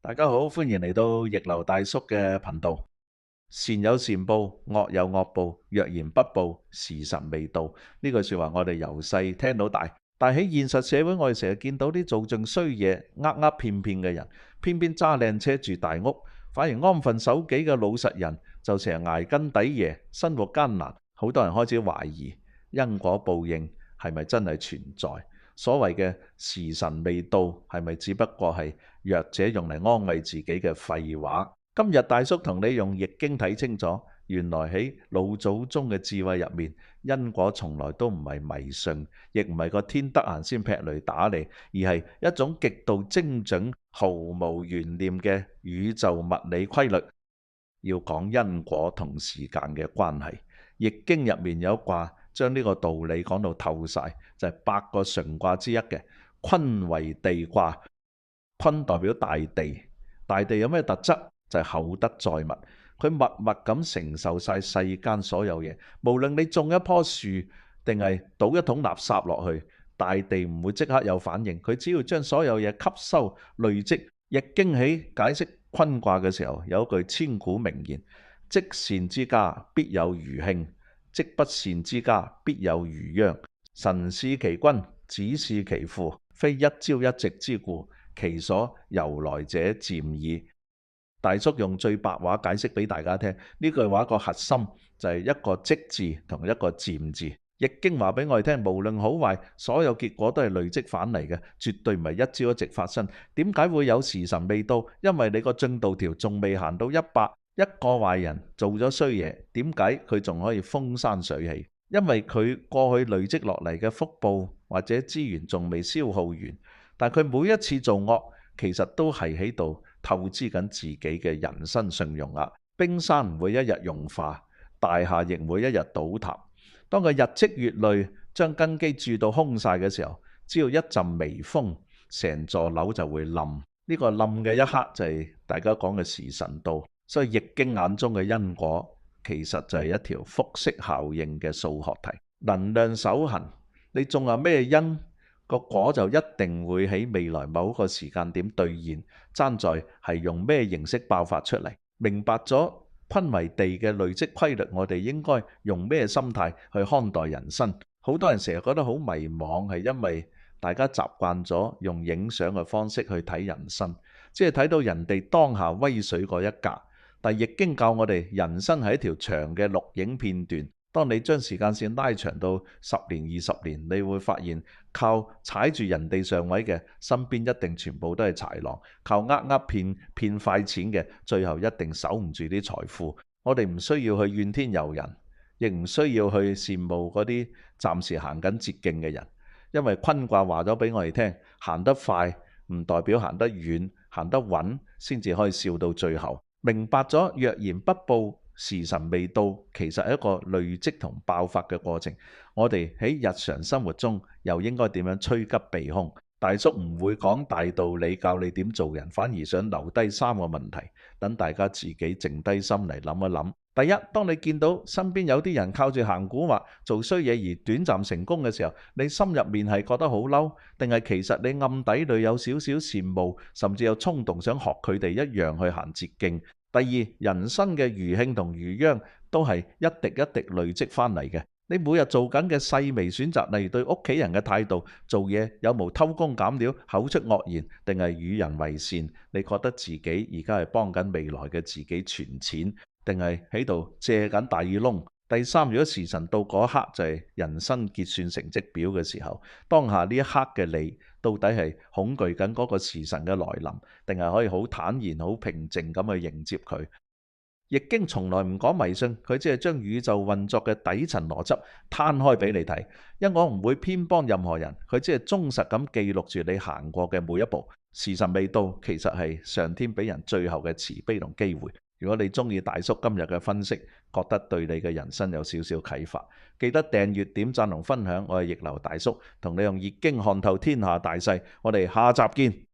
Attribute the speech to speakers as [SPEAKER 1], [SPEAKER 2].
[SPEAKER 1] 大家好，歡迎嚟到逆流大叔嘅頻道。善有善報，惡有惡報。若然不報，時辰未到。呢句說話我哋由細聽到大，但喺現實社會，我哋成日見到啲做盡衰嘢、騙騙嘅人，偏偏揸靚車住大屋，反而安分守己嘅老實人就成日捱更抵夜，生活艱難。好多人開始懷疑因果報應係咪真係存在？所謂嘅時辰未到，係咪只不過係弱者用嚟安慰自己嘅廢話？今日大叔同你用易經睇清楚，原來喺老祖宗嘅智慧入面，因果從來都唔係迷信，亦唔係個天得閒先劈雷打你，而係一種極度精準、毫無懸念嘅宇宙物理規律。要講因果同時間嘅關係，易經入面有一卦將呢個道理講到透晒，就係8個純卦之一嘅坤為地卦。坤代表大地，大地有咩特質？就係厚德載物，佢默默咁承受晒世間所有嘢。無論你種一棵樹定係倒一桶垃圾落去，大地唔會即刻有反應，佢只要將所有嘢吸收累積。易經喺解釋坤卦嘅時候，有一句千古名言：積善之家必有餘慶，積不善之家必有餘殃。神使其君，子使其父，非一朝一夕之故，其所由來者漸矣。大叔用最白話解釋俾大家聽，呢句話個核心就係一個積字同一個漸字。易經話俾我哋聽，無論好壞，所有結果都係累積返嚟嘅，絕對唔係一朝一夕發生。點解會有時辰未到？因為你個進度條仲未行到100，一個壞人做咗衰嘢，點解佢仲可以風生水起？因為佢過去累積落嚟嘅福報或者資源仲未消耗完，但佢每一次做惡，其實都係喺度透支緊自己嘅人生信用額。冰山唔會一日融化，大廈亦唔會一日倒塌。當佢日積月累，將根基鑄到空晒嘅時候，只要一陣微風，成座樓就會冧。呢個冧嘅一刻就係大家講嘅時辰到。所以易經眼中嘅因果，其實就係一條複式效應嘅數學題。能量守恒，你種下咩因，個果就一定會喺未來某一個時間點兌現。爭在係用咩形式爆發出嚟。明白咗坤為地嘅累積規律，我哋應該用咩心態去看待人生？好多人成日覺得好迷茫，係因為大家習慣咗用影相嘅方式去睇人生，即係睇到人哋當下威水嗰一格。但易經教我哋，人生係一條長嘅錄影片段。當你將時間線拉長到10年、20年，你會發現靠踩住人哋上位嘅，身邊一定全部都係豺狼；靠騙快錢嘅，最後一定守唔住啲財富。我哋唔需要去怨天尤人，亦唔需要去羨慕嗰啲暫時行緊捷徑嘅人，因為坤卦話咗俾我哋聽，行得快唔代表行得遠，行得穩先至可以笑到最後。明白咗若然不報，時辰未到，其實係一個累積同爆發嘅過程。我哋喺日常生活中又應該點樣趨吉避凶？大叔唔會講大道理教你點做人，反而想留低3個問題，等大家自己靜低心嚟諗一諗。第一，當你見到身邊有啲人靠住行古惑做衰嘢而短暫成功嘅時候，你心入面係覺得好嬲，定係其實你暗底裏有少少羨慕，甚至有衝動想學佢哋一樣去行捷徑？第二，人生嘅餘慶同餘殃都係一滴一滴累積翻嚟嘅。你每日做緊嘅細微選擇，例如對屋企人嘅態度、做嘢有無偷工減料、口出惡言，定係與人為善？你覺得自己而家係幫緊未來嘅自己存錢，定係喺度借緊大耳窿？第三，如果時辰到嗰一刻就係人生結算成績表嘅時候，當下呢一刻嘅你到底係恐懼緊嗰個時辰嘅來臨，定係可以好坦然、好平靜咁去迎接佢？易經從來唔講迷信，佢只係將宇宙運作嘅底層邏輯攤開俾你睇。因我唔會偏幫任何人，佢只係忠實咁記錄住你行過嘅每一步。時辰未到，其實係上天俾人最後嘅慈悲同機會。如果你中意大叔今日嘅分析，覺得對你嘅人生有少少啟發，記得訂閱、點讚同分享。我係逆流大叔，同你用易經看透天下大勢。我哋下集見。